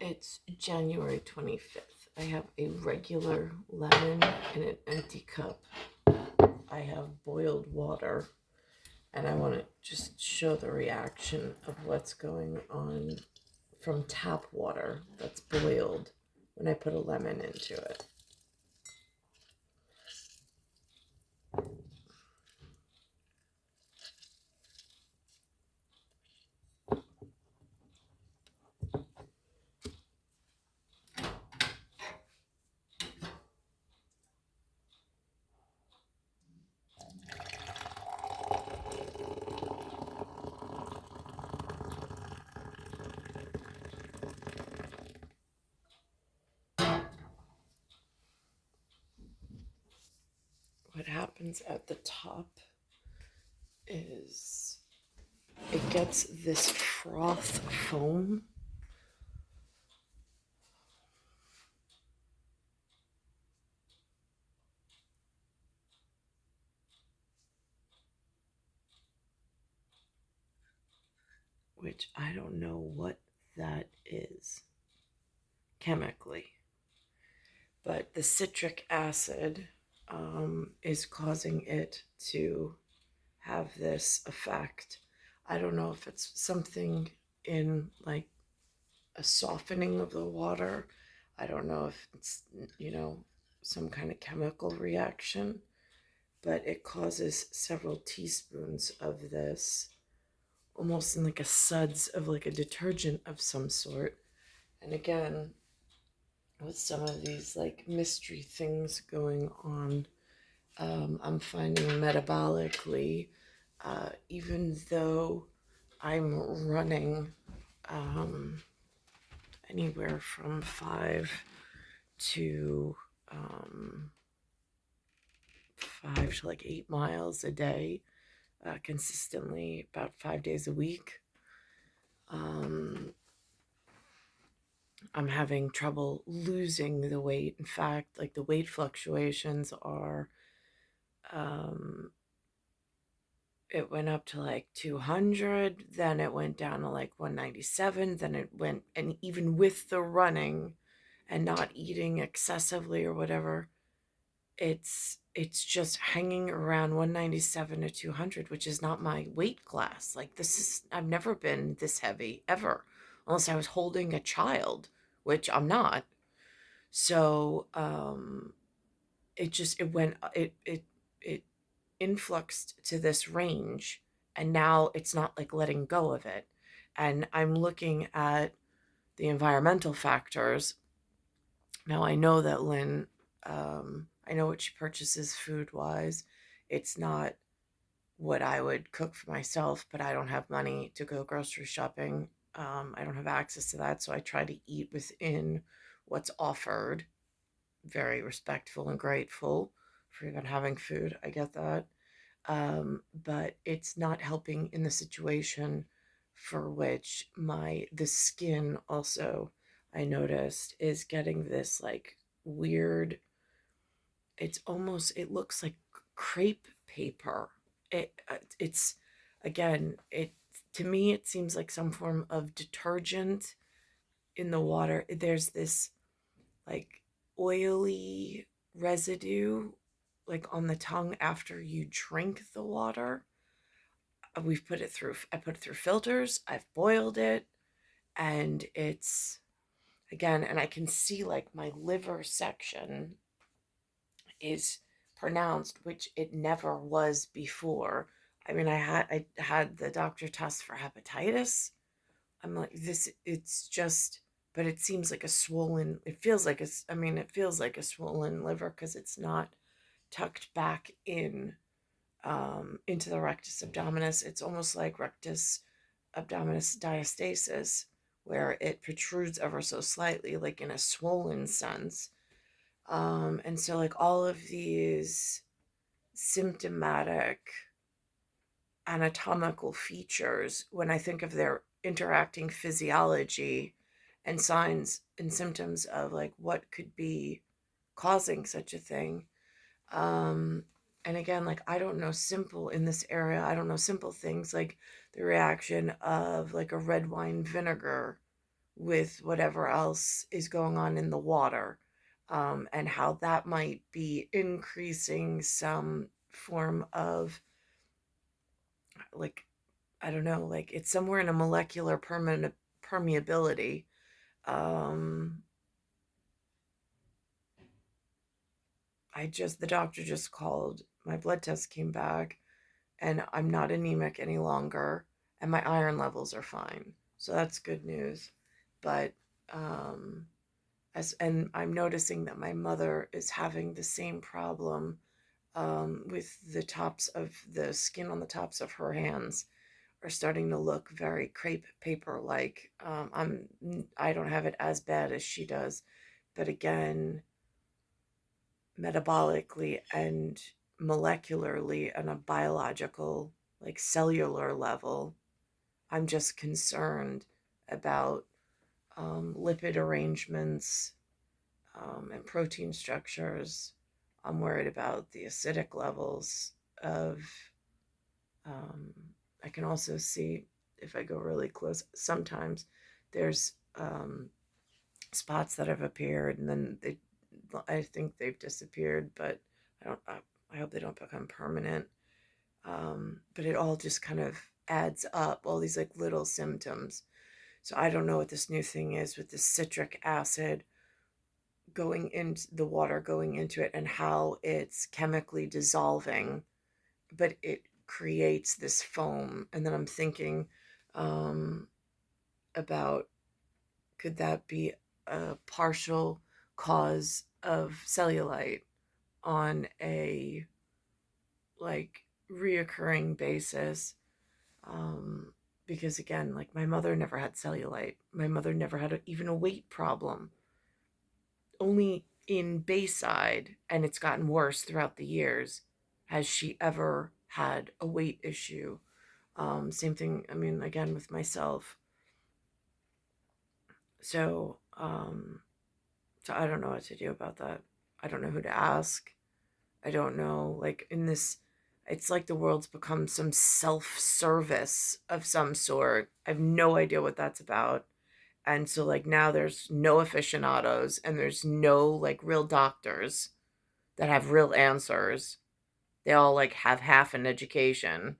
It's January 25th. I have a regular lemon in an empty cup. I have boiled water, and I want to just show the reaction of what's going on from tap water that's boiled when I put a lemon into it. What happens at the top is it gets this froth foam, which I don't know what that is chemically, but the citric acid is causing it to have this effect. I don't know if it's something in like a softening of the water. I don't know if it's, some kind of chemical reaction, but it causes several teaspoons of this, almost in like a suds of like a detergent of some sort. And again, with some of these like mystery things going on, I'm finding metabolically, even though I'm running anywhere from 5 to like 8 miles a day, consistently about 5 days a week. I'm having trouble losing the weight. In fact, like the weight fluctuations are, it went up to like 200, then it went down to like 197, then it went, and even with the running and not eating excessively or whatever, it's just hanging around 197 to 200, which is not my weight class. Like I've never been this heavy ever, unless I was holding a child, which I'm not. So it influxed to this range, and now it's not like letting go of it. And I'm looking at the environmental factors. Now I know that Lynn, I know what she purchases food wise. It's not what I would cook for myself, but I don't have money to go grocery shopping. I don't have access to that, so I try to eat within what's offered. Very respectful and grateful for even having food. I get that. But it's not helping in the situation for which the skin also, I noticed, is getting this like weird, it looks like crepe paper. It's again, it to me it seems like some form of detergent in the water. There's this like oily residue like on the tongue after you drink the water. I put it through filters, I've boiled it, and it's again, and I can see like my liver section is pronounced, which it never was before. I mean, I had the doctor test for hepatitis. I'm like, it's just, but it seems like a swollen, it feels like it feels like a swollen liver because it's not tucked back into the rectus abdominis. It's almost like rectus abdominis diastasis, where it protrudes ever so slightly, like in a swollen sense. And so, like, all of these symptomatic anatomical features, when I think of their interacting physiology and signs and symptoms of like what could be causing such a thing. And again, like I don't know simple in this area, I don't know simple things like the reaction of like a red wine vinegar with whatever else is going on in the water, and how that might be increasing some form of, like, I don't know, like it's somewhere in a molecular permanent permeability. Um, the doctor just called. My blood test came back and I'm not anemic any longer, and my iron levels are fine. So that's good news. But um, and I'm noticing that my mother is having the same problem, with the tops of the skin on the tops of her hands are starting to look very crepe paper like. I don't have it as bad as she does, but again, metabolically and molecularly on a biological, like cellular level, I'm just concerned about lipid arrangements, and protein structures. I'm worried about the acidic levels of. Um, I can also see, if I go really close, sometimes there's spots that have appeared and then I think they've disappeared, but I hope they don't become permanent. But it all just kind of adds up, all these like little symptoms. So I don't know what this new thing is with the citric acid going into the water, going into it, and how it's chemically dissolving, but it creates this foam. And then I'm thinking, um, about, could that be a partial cause of cellulite on a, like, reoccurring basis? Um, because again, like my mother never had cellulite. My mother never had even a weight problem. Only in Bayside, and it's gotten worse throughout the years, has she ever had a weight issue. Same thing, I mean, again, with myself. So, so I don't know what to do about that. I don't know who to ask. I don't know, like in this, it's like the world's become some self-service of some sort. I have no idea what that's about. And so like now there's no aficionados and there's no like real doctors that have real answers. They all like have half an education,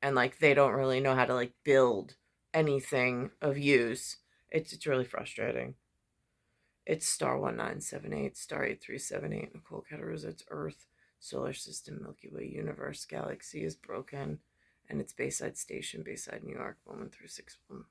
and like they don't really know how to like build anything of use. It's really frustrating. It's star 1978, star 8378, Nicole, Cattaruzza. It's Earth, solar system, Milky Way, universe, galaxy is broken, and it's Bayside Station, Bayside, New York, 11361.